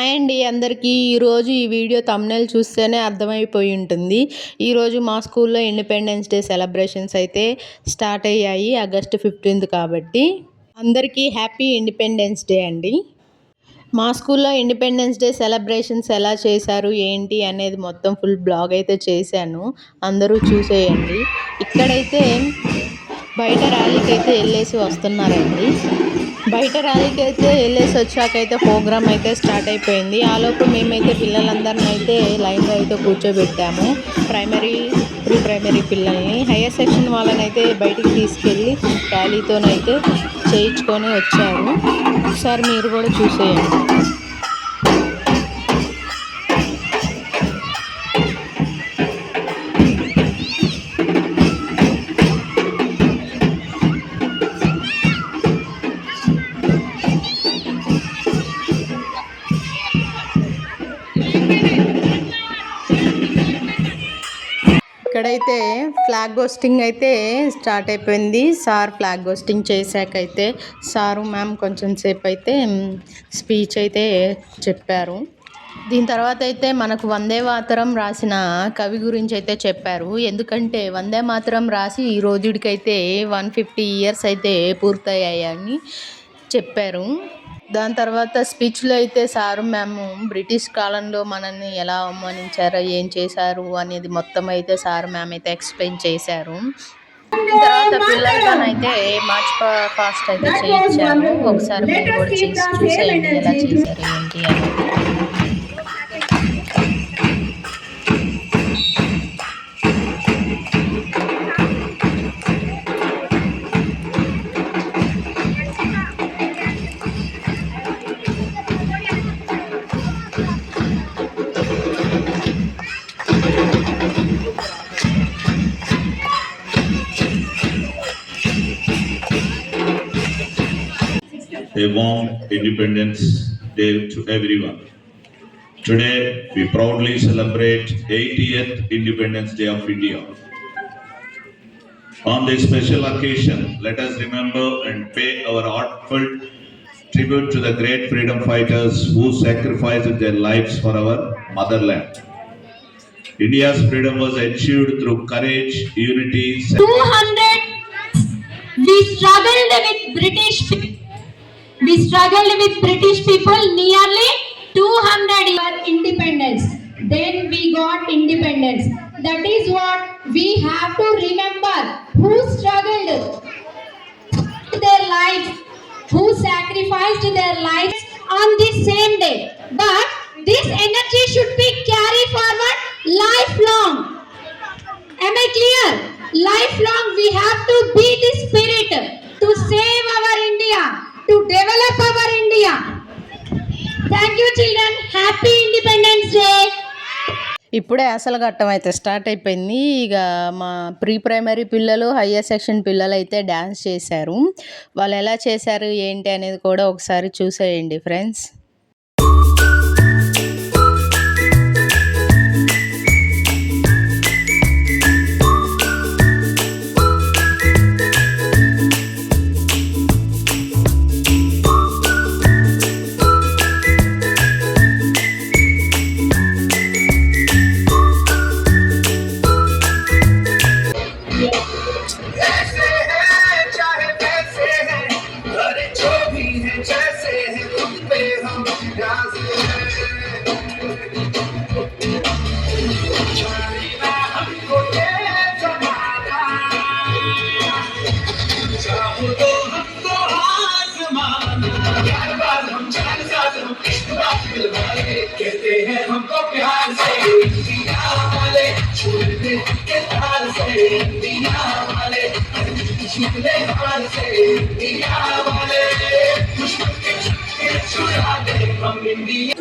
Hi అండి అందరికీ. ఈరోజు ఈ వీడియో థంబ్నెయిల్ చూస్తేనే అర్థమైపోయి ఉంటుంది. ఈరోజు మా స్కూల్లో ఇండిపెండెన్స్ డే సెలబ్రేషన్స్ అయితే స్టార్ట్ అయ్యాయి. ఆగస్ట్ 15 కాబట్టి అందరికీ హ్యాపీ ఇండిపెండెన్స్ డే అండి. మా స్కూల్లో ఇండిపెండెన్స్ డే సెలబ్రేషన్స్ ఎలా చేశారు ఏంటి అనేది మొత్తం ఫుల్ బ్లాగ్ అయితే చేశాను, అందరూ చూసేయండి. ఇక్కడైతే బయట ర్యాలీకి అయితే వెళ్ళేసి వస్తున్నారండి. బయట ర్యాలీకి అయితే వెళ్ళేసి వచ్చాకైతే ప్రోగ్రామ్ అయితే స్టార్ట్ అయిపోయింది. ఆలోపు మేమైతే పిల్లలందరిని అయితే లైన్లో అయితే కూర్చోబెట్టాము. ప్రీ ప్రైమరీ పిల్లల్ని, హయ్యర్ సెక్షన్ వాళ్ళని అయితే బయటికి తీసుకెళ్ళి ర్యాలీతోనైతే చేయించుకొని వచ్చారు. ఒకసారి మీరు కూడా చూసేయండి. ఇక్కడైతే ఫ్లాగ్ హోస్టింగ్ అయితే స్టార్ట్ అయిపోయింది. సార్ ఫ్లాగ్ హోస్టింగ్ చేశాకైతే సారు మ్యామ్ కొంచెం సేపు అయితే స్పీచ్ అయితే చెప్పారు. దీని తర్వాత అయితే మనకు వందే మాతరం రాసిన కవి గురించి అయితే చెప్పారు. ఎందుకంటే వందే మాతరం రాసి ఈ రోజుడికైతే 150 ఇయర్స్ అయితే పూర్తయ్యాయని చెప్పారు. దాని తర్వాత స్పీచ్లో అయితే సారు మ్యామ్ బ్రిటిష్ కాలంలో మనల్ని ఎలా అవమానించారో, ఏం చేశారు అనేది మొత్తం అయితే సారు మ్యామ్ అయితే ఎక్స్ప్లెయిన్ చేశారు. తర్వాత పిల్లలతోనైతే మార్చ్ పాస్ట్ అయితే చేయించారు. ఒకసారి మీరు కూడా చూసేయండి ఎలా చేశారు ఏంటి అనేది. A warm Independence Day to everyone. Today we proudly celebrate 80th Independence Day of India. On this special occasion, let us remember and pay our heartfelt tribute to the great freedom fighters who sacrificed their lives for our motherland. India's freedom was achieved through courage, unity. 200 we struggled with British people nearly 200 years independence. Then we got independence. That is what we have to remember. Who struggled their lives, who sacrificed their lives on this same day. But this energy should be carried forward lifelong. Am I clear? Lifelong we have to be the spirit to save our India, to develop our India. Thank you children. Happy Independence Day. ఇప్పుడే అసలు ఘట్టం అయితే start అయిపోయింది. ఇక మా pre primary పిల్లలు, higher section పిల్లలు అయితే డ్యాన్స్ చేశారు. వాళ్ళు ఎలా చేశారు ఏంటి అనేది కూడా ఒకసారి చూసేయండి ఫ్రెండ్స్. कहते हैं हमको प्यार से इंडिया वाले, छोड़ते के हार से इंडिया वाले, छुपले हार से इंडिया वाले, दुश्मन के छुड़ा दे हम इंडिया.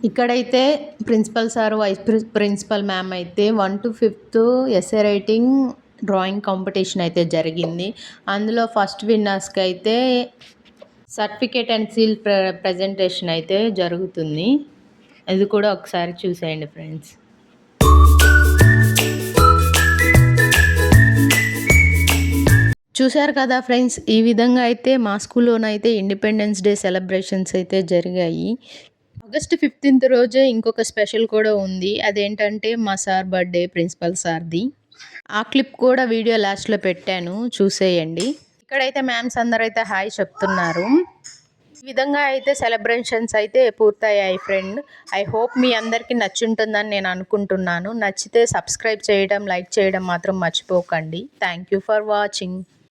ఇక్కడైతే principal sir vice principal ma'am అయితే 1 to 5th S A writing drawing competition అయితే జరిగింది. అందులో ఫస్ట్ విన్నర్స్కి అయితే సర్టిఫికేట్ అండ్ సీల్ ప్రజెంటేషన్ అయితే జరుగుతుంది. ఇది కూడా ఒకసారి చూసేయండి ఫ్రెండ్స్. చూశారు కదా ఫ్రెండ్స్, ఈ విధంగా అయితే మా స్కూల్లోనైతే ఇండిపెండెన్స్ డే సెలబ్రేషన్స్ అయితే జరిగాయి. ఆగస్ట్ 15th రోజే ఇంకొక స్పెషల్ కూడా ఉంది. అదేంటంటే మా సార్ బర్త్డే, ప్రిన్సిపల్ సార్ది. ఆ క్లిప్ కూడా వీడియో లాస్ట్లో పెట్టాను, చూసేయండి. ఇక్కడైతే మ్యామ్స్ అందరూ అయితే హాయ్ చెప్తున్నారు. ఈ విధంగా అయితే సెలబ్రేషన్స్ అయితే పూర్తయ్యాయి ఫ్రెండ్. ఐ హోప్ మీ అందరికీ నచ్చుంటుందని నేను అనుకుంటున్నాను. నచ్చితే సబ్స్క్రైబ్ చేయడం, లైక్ చేయడం మాత్రం మర్చిపోకండి. Thank you for watching.